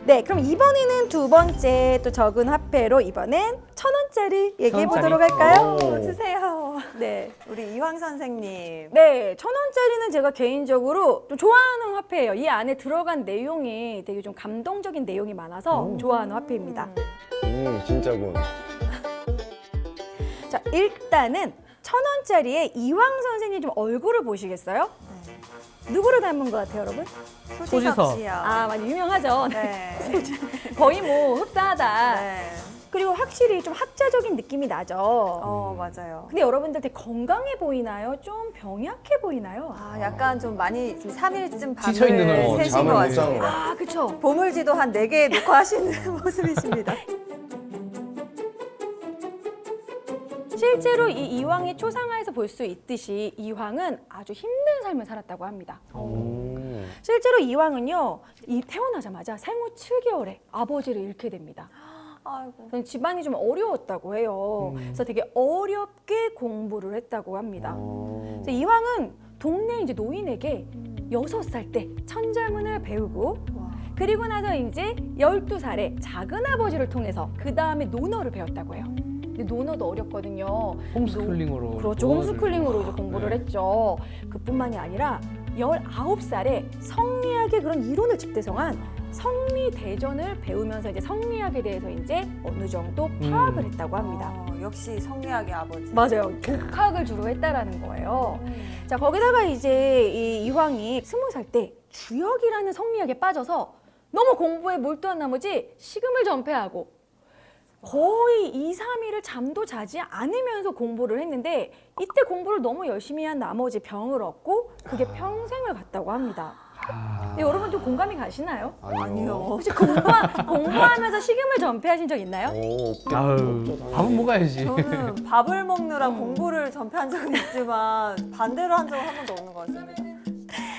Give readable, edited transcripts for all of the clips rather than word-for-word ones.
네, 그럼 이번에는 두 번째 또 적은 화폐로 이번엔 1,000원짜리 얘기해 보도록 할까요? 오. 주세요. 네. 우리 이황 선생님. 네, 1,000원짜리는 제가 개인적으로 좀 좋아하는 화폐예요. 이 안에 들어간 내용이 되게 좀 감동적인 내용이 많아서 좋아하는 화폐입니다. 진짜군. 자, 일단은 1,000원짜리에 이황 선생님 좀 얼굴을 보시겠어요? 누구를 닮은 것 같아요, 여러분? 소지섭 소지섭. 씨요. 아, 많이 유명하죠. 네. 거의 뭐 흡사하다. 네. 그리고 확실히 좀 학자적인 느낌이 나죠. 맞아요. 근데 여러분들 되게 건강해 보이나요? 좀 병약해 보이나요? 아, 약간 좀 많이 지금 3일쯤 지쳐 있는 밤을 얼굴. 새신 것 잠을 못 같아요. 자는 거. 아, 그쵸. 보물지도 한 4개 놓고 하시는 모습이십니다. 실제로 이 이황의 초상화에서 볼 수 있듯이 이황은 아주 힘든 삶을 살았다고 합니다. 실제로 이황은요, 태어나자마자 생후 7개월에 아버지를 잃게 됩니다. 아이고. 집안이 좀 어려웠다고 해요. 그래서 되게 어렵게 공부를 했다고 합니다. 그래서 이황은 동네 이제 노인에게 6살 때 천자문을 배우고 와. 그리고 나서 이제 12살에 작은 아버지를 통해서 그 다음에 논어를 배웠다고 해요. 근데 논어도 어렵거든요. 홈스쿨링으로. 그렇죠. 홈스쿨링으로 이제 공부를 네. 했죠. 그뿐만이 아니라 19살에 성리학의 그런 이론을 집대성한 성리대전을 배우면서 이제 성리학에 대해서 이제 어느 정도 파악을 했다고 합니다. 역시 성리학의 아버지. 맞아요. 독학을 주로 했다라는 거예요. 자, 거기다가 이제 이 이황이 20살 때 주역이라는 성리학에 빠져서 너무 공부에 몰두한 나머지 식음을 전폐하고 거의 2, 3일을 잠도 자지 않으면서 공부를 했는데 이때 공부를 너무 열심히 한 나머지 병을 얻고 그게 평생을 갔다고 합니다. 근데 여러분 좀 공감이 가시나요? 아니요. 혹시 공부하면서 식음을 전폐하신 적 있나요? 아유, 밥은 먹어야지. 저는 밥을 먹느라 공부를 전폐한 적은 있지만 반대로 한 적은 한 번도 없는 것 같습니다.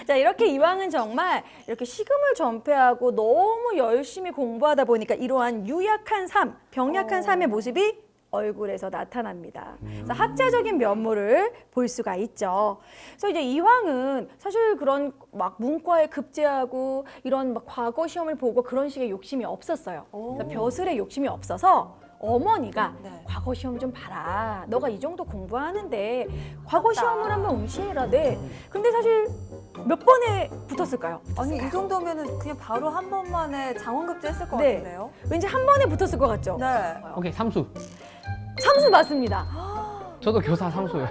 자, 이렇게 이황은 정말 이렇게 식음을 전폐하고 너무 열심히 공부하다 보니까 이러한 유약한 삶, 병약한 삶의 모습이 얼굴에서 나타납니다. 그래서 학자적인 면모를 볼 수가 있죠. 그래서 이제 이황은 사실 그런 막 문과에 급제하고 이런 막 과거 시험을 보고 그런 식의 욕심이 없었어요. 그러니까 벼슬의 욕심이 없어서 어머니가 네. 과거 시험 좀 봐라. 너가 이 정도 공부하는데 과거 시험을 한번 응시해라. 네. 근데 사실 몇 번에 붙었을까요? 아니 이 정도면은 그냥 바로 한 번만에 장원급제 했을 것 네. 같은데요? 왠지 한 번에 붙었을 것 같죠? 네. 오케이, 삼수. 삼수 맞습니다. 저도 교사 삼수예요.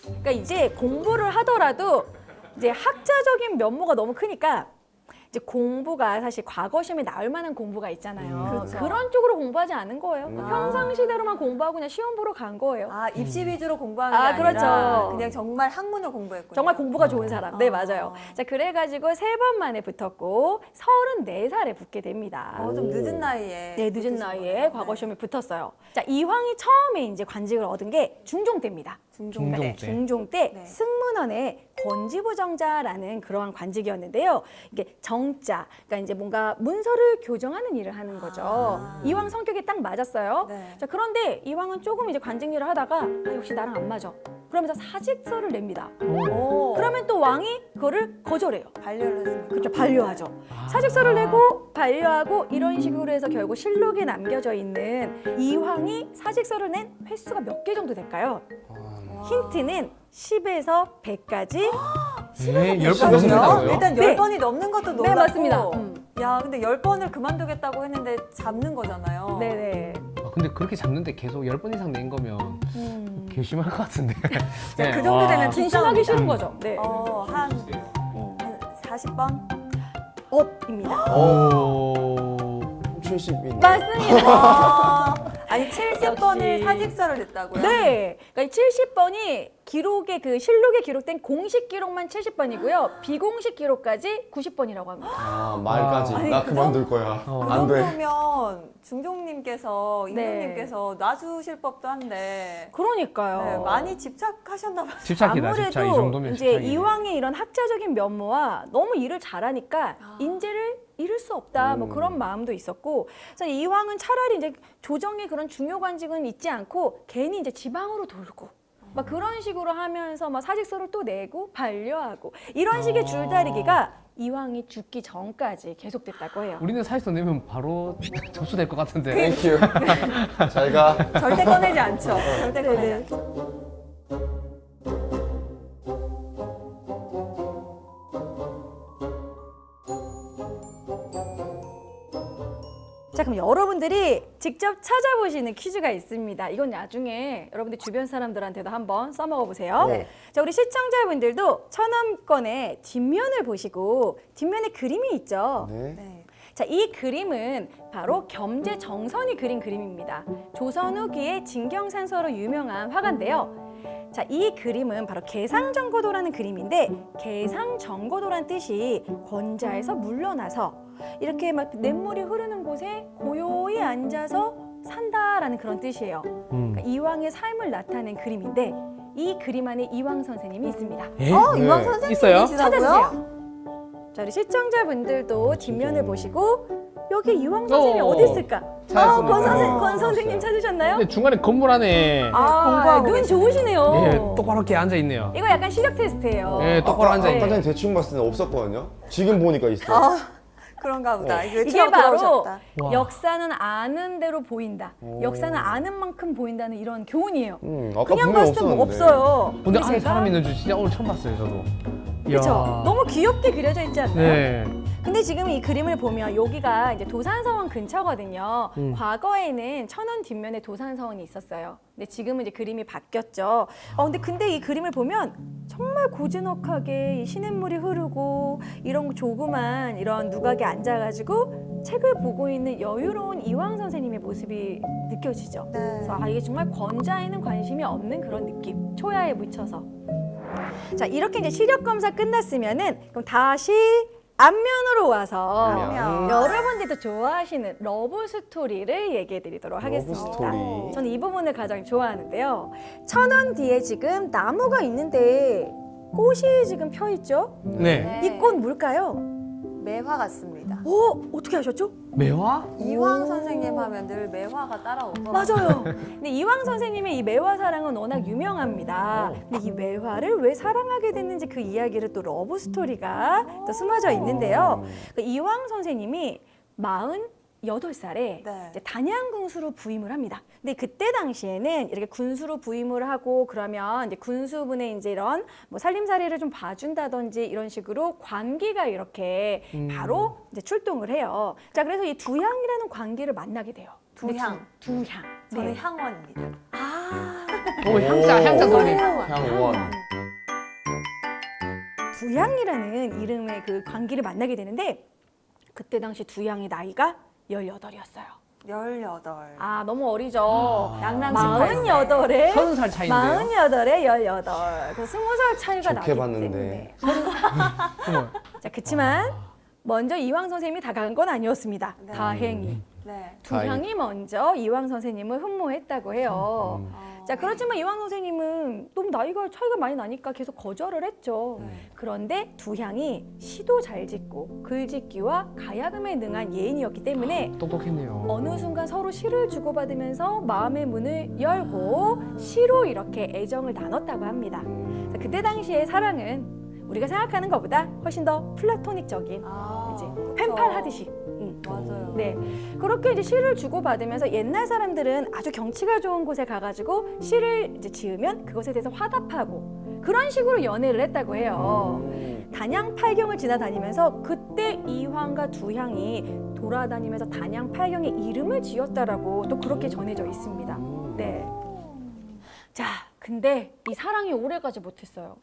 그러니까 이제 공부를 하더라도 이제 학자적인 면모가 너무 크니까 이제 공부가 사실 과거 시험에 나올 만한 공부가 있잖아요. 그렇죠. 그런 쪽으로 공부하지 않은 거예요. 평상시대로만 공부하고 그냥 시험 보러 간 거예요. 아 입시 위주로 공부하는 게 아, 아니라 그렇죠. 그냥 정말 학문을 공부했군요. 정말 공부가 좋은 사람. 네, 맞아요. 자, 그래가지고 3번 만에 붙었고 34살에 붙게 됩니다. 좀 늦은 나이에. 네, 늦은 붙으신 나이에 거예요. 과거 네. 시험에 붙었어요. 자, 이황이 처음에 이제 관직을 얻은 게 중종 때입니다. 중종 중종 때. 때. 중종 때 네. 승문원의 권지부정자라는 그러한 관직이었는데요. 이게 정자, 그러니까 이제 뭔가 문서를 교정하는 일을 하는 거죠. 이황 성격이 딱 맞았어요. 네. 자, 그런데 이황은 조금 이제 관직 일을 하다가 아, 역시 나랑 안 맞아. 그러면서 사직서를 냅니다. 오. 그러면 또 왕이 그거를 거절해요. 반려를 했습니다. 그렇죠, 반려하죠. 사직서를 내고 반려하고 이런 식으로 해서 결국 실록에 남겨져 있는 이황이 사직서를 낸 횟수가 몇 개 정도 될까요? 힌트는 10에서 100까지. 네, 10번 그렇죠? 넘는다고요? 일단 네. 10번이 넘는 것도 놀랍고. 네, 맞습니다. 야, 근데 10번을 그만두겠다고 했는데 잡는 거잖아요. 네네. 아, 근데 그렇게 잡는데 계속 10번 이상 낸 거면 괘씸할 것 같은데. 자, 그 정도 되면 진심하기 진짜입니다. 싫은 거죠. 네. 한 40번? 업입니다. 오. 70인. 맞습니다. 아니 70번을 역시. 사직서를 냈다고요? 네. 그러니까 70번이 기록에 그 실록에 기록된 공식 기록만 70번이고요. 비공식 기록까지 90번이라고 합니다. 아, 말까지. 아니, 나 그 그만둘 거야. 어. 그 안 돼. 정도면 중종님께서 네. 임금님께서 놔주실 법도 한데 그러니까요. 네, 많이 집착하셨나 봐요. 집착이다, 집착. 이 아무래도 정도면 이제 집착이네. 이황의 이런 학자적인 면모와 너무 일을 잘하니까 인재를 잃을 수 없다 뭐 그런 마음도 있었고 그래서 이황은 차라리 이제 조정의 그런 중요 관직은 잊지 않고 괜히 이제 지방으로 돌고 막 그런 식으로 하면서 막 사직서를 또 내고 반려하고 이런 식의 줄다리기가 이황이 죽기 전까지 계속됐다고 해요. 우리는 사실상 내면 바로 접수될 것 같은데. 땡큐. 잘 가. 절대 꺼내지 않죠. 절대 꺼내지 않죠. 자, 그럼 여러분들이 직접 찾아보시는 퀴즈가 있습니다. 이건 나중에 여러분들 주변 사람들한테도 한번 써먹어 보세요. 네. 자, 우리 시청자분들도 천원권의 뒷면을 보시고 뒷면에 그림이 있죠. 네. 네. 자, 이 그림은 바로 겸재정선이 그린 그림입니다. 조선 후기의 진경산서로 유명한 화가인데요. 자, 이 그림은 바로 개상정고도라는 그림인데 개상정고도란 뜻이 권자에서 물러나서 이렇게 막 냇물이 흐르는 곳에 고요히 앉아서 산다라는 그런 뜻이에요. 그러니까 이황의 삶을 나타낸 그림인데 이 그림 안에 이황 선생님이 있습니다. 예? 이황 네. 선생님이시라고요? 있어요? 찾아주세요. 자, 우리 시청자분들도 뒷면을 보시고 여기 이황 선생님이 어. 어디 있을까? 찾았습니다. 권 선생님 찾으셨나요? 근데 중간에 건물 안에 공부하고 눈 계시네요. 좋으시네요. 예, 똑바로 이렇게 앉아 있네요. 이거 약간 시력 테스트예요. 예, 똑바로 앉아 아까 있네. 전에 대충 봤을 때는 없었거든요. 지금 보니까 있어. 아, 그런가 보다. 이게 이게 처음 바로 들어오셨다. 와. 역사는 아는 대로 보인다. 오. 역사는 아는 만큼 보인다는 이런 교훈이에요. 아까 그냥 분명 봤을 땐 뭐 없었는데. 없어요. 근데 안에 사람 있는 줄 진짜 오늘 처음 봤어요, 저도. 그렇죠. 이야. 너무 귀엽게 그려져 있지 않나요? 네. 근데 지금 이 그림을 보면 여기가 이제 도산서원 근처거든요. 과거에는 천원 뒷면에 도산서원이 있었어요. 근데 지금은 이제 그림이 바뀌었죠. 근데 이 그림을 보면 정말 고즈넉하게 이 시냇물이 흐르고 이런 조그만 이런 누각에 앉아가지고 책을 보고 있는 여유로운 이황 선생님의 모습이 느껴지죠. 네. 그래서 이게 정말 권자에는 관심이 없는 그런 느낌. 초야에 묻혀서. 자, 이렇게 이제 시력 검사 끝났으면은 그럼 다시 앞면으로 와서 앞면. 여러분들도 좋아하시는 러브 스토리를 얘기해 드리도록 하겠습니다. 스토리. 저는 이 부분을 가장 좋아하는데요. 천원 뒤에 지금 나무가 있는데 꽃이 지금 펴 있죠? 네. 이 꽃 뭘까요? 매화 같습니다. 어떻게 아셨죠? 매화? 이황 선생님 하면 늘 매화가 따라오더라고요. 맞아요. 근데 이황 선생님의 이 매화 사랑은 워낙 유명합니다. 근데 이 매화를 왜 사랑하게 됐는지 그 이야기를 또 러브 스토리가 또 숨어져 있는데요. 그 이황 선생님이 48살에 네. 이제 단양군수로 부임을 합니다. 근데 그때 당시에는 이렇게 군수로 부임을 하고 그러면 이제 군수분의 이제 이런 뭐 살림살이를 좀 봐준다든지 이런 식으로 관기가 이렇게 바로 이제 출동을 해요. 자, 그래서 이 두향이라는 관기를 만나게 돼요. 근데 두향. 두향. 저는 네. 향원입니다. 오, 향자 돌림. 향원. 두향이라는 이름의 그 관기를 만나게 되는데 그때 당시 두향의 나이가 18이었어요. 18. 아, 너무 어리죠. 양랑 48에 30살 차이인데요. 48에 18. 그 20살 차이가 나기 좋게 때문에. 봤는데. 정말. 자, 그치만 먼저 이황 선생님이 다가간 건 아니었습니다. 네. 다행히. 네. 두향이 먼저 이황 선생님을 흠모했다고 해요. 자, 그렇지만 이황 선생님은 너무 나이가 차이가 많이 나니까 계속 거절을 했죠. 그런데 두향이 시도 잘 짓고 글짓기와 가야금에 능한 예인이었기 때문에 똑똑했네요. 어느 순간 서로 시를 주고받으면서 마음의 문을 열고 시로 이렇게 애정을 나눴다고 합니다. 자, 그때 당시의 사랑은 우리가 생각하는 것보다 훨씬 더 플라토닉적인 이제 그쵸. 펜팔 하듯이. 맞아요. 네, 그렇게 이제 시를 주고받으면서 옛날 사람들은 아주 경치가 좋은 곳에 가가지고 시를 이제 지으면 그것에 대해서 화답하고 그런 식으로 연애를 했다고 해요. 단양 팔경을 지나다니면서 그때 이황과 두향이 돌아다니면서 단양 팔경의 이름을 지었다라고 또 그렇게 전해져 있습니다. 네. 자, 근데 이 사랑이 오래가지 못했어요.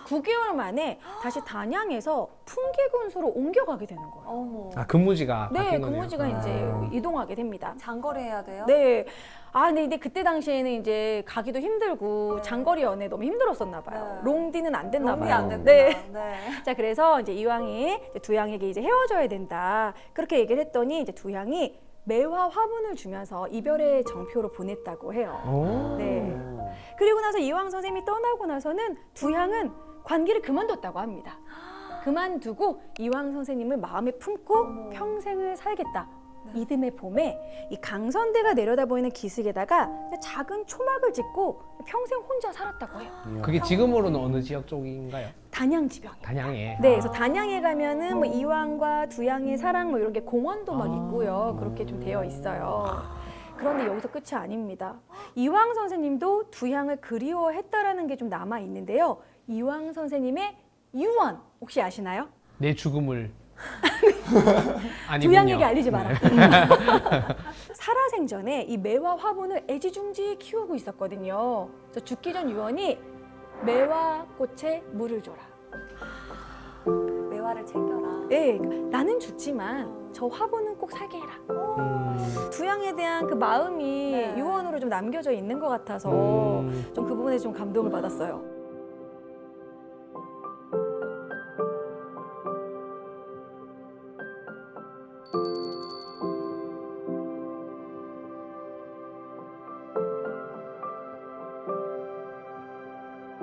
9개월 만에 다시 단양에서 풍계군수로 옮겨가게 되는 거예요. 어머. 아, 근무지가 네, 바뀐 거네요. 근무지가 이제 이동하게 됩니다. 장거리 해야 돼요? 네. 근데 그때 당시에는 이제 가기도 힘들고 장거리 연애 너무 힘들었었나 봐요. 네. 롱디는 안 됐나 롱디 봐요. 안 됐구나. 네. 네. 자, 그래서 이제 이황이 이제 두향에게 이제 헤어져야 된다. 그렇게 얘기를 했더니 이제 두향이 매화 화분을 주면서 이별의 정표로 보냈다고 해요. 오. 네. 그리고 나서 이황 선생님이 떠나고 나서는 두향은 관기를 그만뒀다고 합니다. 그만두고 이황 선생님을 마음에 품고 평생을 살겠다. 이듬해 봄에 이 강선대가 내려다 보이는 기슭에다가 작은 초막을 짓고 평생 혼자 살았다고 해요. 그게 지금으로는 어느 지역 쪽인가요? 단양지병. 단양에. 네, 그래서 단양에 가면은 뭐 이황과 두양의 사랑 뭐 이런 게 공원도 막 있고요. 그렇게 좀 되어 있어요. 그런데 여기서 끝이 아닙니다. 이황 선생님도 두양을 그리워했다라는 게 좀 남아 있는데요. 이황 선생님의 유언 혹시 아시나요? 내 죽음을. 아니군요. 두양에게 알리지 마라. 네. 살아생전에 이 매화 화분을 애지중지 키우고 있었거든요. 그래서 죽기 전 유언이 매화 꽃에 물을 줘라. 매화를 챙겨라. 네, 나는 죽지만 저 화분은 꼭 살게 해라. 두양에 대한 그 마음이 네. 유언으로 좀 남겨져 있는 것 같아서 좀 그 부분에 좀 감동을 받았어요.